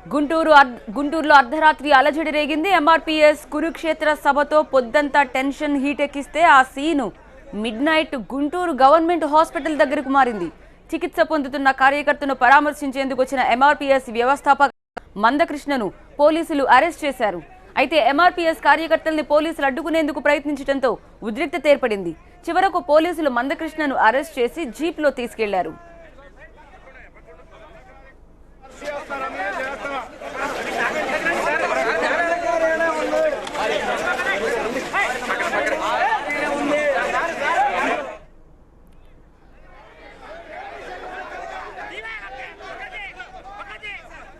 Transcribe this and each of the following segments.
గుంటూరులో అర్ధరాత్రి అలజడి రేగింది. ఎంఆర్పీఎస్ కురుక్షేత్ర సభతో పొద్దంతా టెన్షన్ హీట్ ఎక్కిస్తే ఆ scene midnight Guntur government hospital దగ్గరకు మారింది. చికిత్స పొందుతున్న కార్యకర్తను పరామర్శించేందుకు వచ్చిన ఎంఆర్పీఎస్ వ్యవస్థాపక మందకృష్ణను పోలీసులు అరెస్ట్ చేశారు. అయితే ఎంఆర్పీఎస్ కార్యకర్తల్ని పోలీసులు అడ్డుకునేందుకు ప్రయత్నించడంతో ఉద్రిక్తత ఏర్పడింది. చివరకు పోలీసులు మందకృష్ణను అరెస్ట్ చేసి జీప్లో తీసుకెళ్లారు.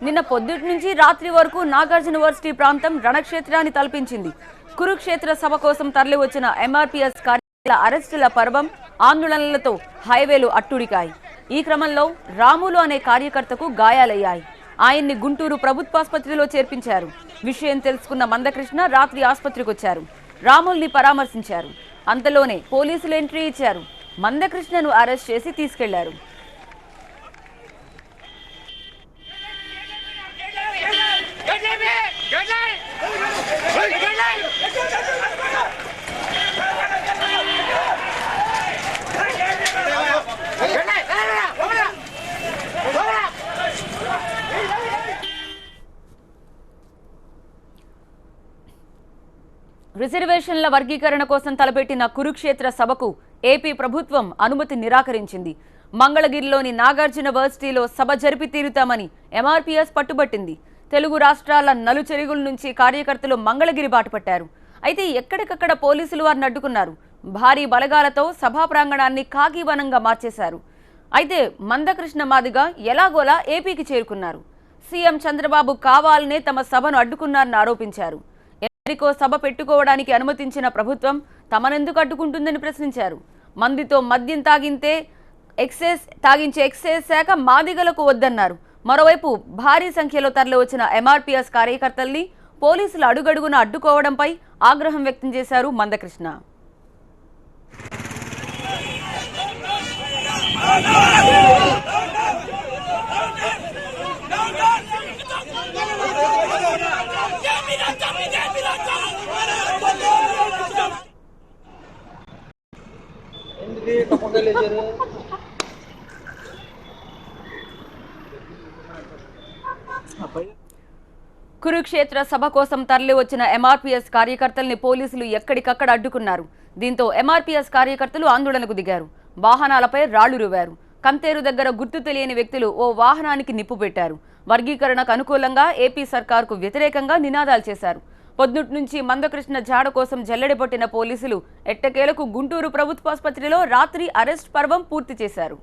నిన్న పొద్దుటి నుంచి రాత్రి వరకు నాగార్జున యూనివర్సిటీ ప్రాంతం రణక్షేత్రాన్ని తలపించింది. కురుక్షేత్ర సభ కోసం తరలి వచ్చిన ఎంఆర్పీఎస్ కార్యకర్తల అరెస్టుల పర్వం ఆందోళనలతో హైవేలు అట్టుడికాయి. ఈ క్రమంలో రాములు అనే కార్యకర్తకు గాయాలయ్యాయి. ఆయన్ని గుంటూరు ప్రభుత్వాసుపత్రిలో చేర్పించారు. విషయం తెలుసుకున్న మందకృష్ణ రాత్రి ఆసుపత్రికి వచ్చారు. రాముల్ని పరామర్శించారు. అంతలోనే పోలీసులు ఎంట్రీ ఇచ్చారు. మందకృష్ణను అరెస్ట్ చేసి తీసుకెళ్లారు. రిజర్వేషన్ల వర్గీకరణ కోసం తలపెట్టిన కురుక్షేత్ర సభకు ఏపీ ప్రభుత్వం అనుమతి నిరాకరించింది. మంగళగిరిలోని నాగార్జున యూనివర్సిటీలో సభ జరిపి తీరుతామని ఎంఆర్పీఎస్ పట్టుబట్టింది. తెలుగు రాష్ట్రాల నలుచెరుగుల నుంచి కార్యకర్తలు మంగళగిరి బాటపట్టారు. అయితే ఎక్కడికక్కడ పోలీసులు వారిని అడ్డుకున్నారు. భారీ బలగాలతో సభా ప్రాంగణాన్ని కాకీవనంగా మార్చేశారు. అయితే మందకృష్ణ మాదిగా ఎలాగోలా ఏపీకి చేరుకున్నారు. సీఎం చంద్రబాబు కావాలనే తమ సభను అడ్డుకున్నారని ఆరోపించారు. ఎవరికో సభ పెట్టుకోవడానికి అనుమతించిన ప్రభుత్వం తమనెందుకు అడ్డుకుంటుందని ప్రశ్నించారు. మందితో మద్యం తాగించే ఎక్సైజ్ శాఖ మాదిగలకు వద్దన్నారు. మరోవైపు భారీ సంఖ్యలో తరలి వచ్చిన ఎంఆర్పీఎస్ కార్యకర్తల్ని పోలీసులు అడుగడుగున అడ్డుకోవడంపై ఆగ్రహం వ్యక్తం చేశారు మందకృష్ణ. కురుక్షేత్ర సభ కోసం తరలి వచ్చిన ఎంఆర్పీఎస్ కార్యకర్తల్ని పోలీసులు ఎక్కడికక్కడ అడ్డుకున్నారు. దీంతో ఎంఆర్పీఎస్ కార్యకర్తలు ఆందోళనకు దిగారు. వాహనాలపై రాళ్లు రువ్వారు. కంతేరు దగ్గర గుర్తు తెలియని వ్యక్తులు ఓ వాహనానికి నిప్పు పెట్టారు. వర్గీకరణకు అనుకూలంగా ఏపీ సర్కార్కు వ్యతిరేకంగా నినాదాలు చేశారు. పొద్దుటి నుంచి మందకృష్ణ జాడ కోసం జల్లెడబట్టిన పోలీసులు ఎట్టకేలకు గుంటూరు ప్రభుత్వాసుపత్రిలో రాత్రి అరెస్ట్ పర్వం పూర్తి చేశారు.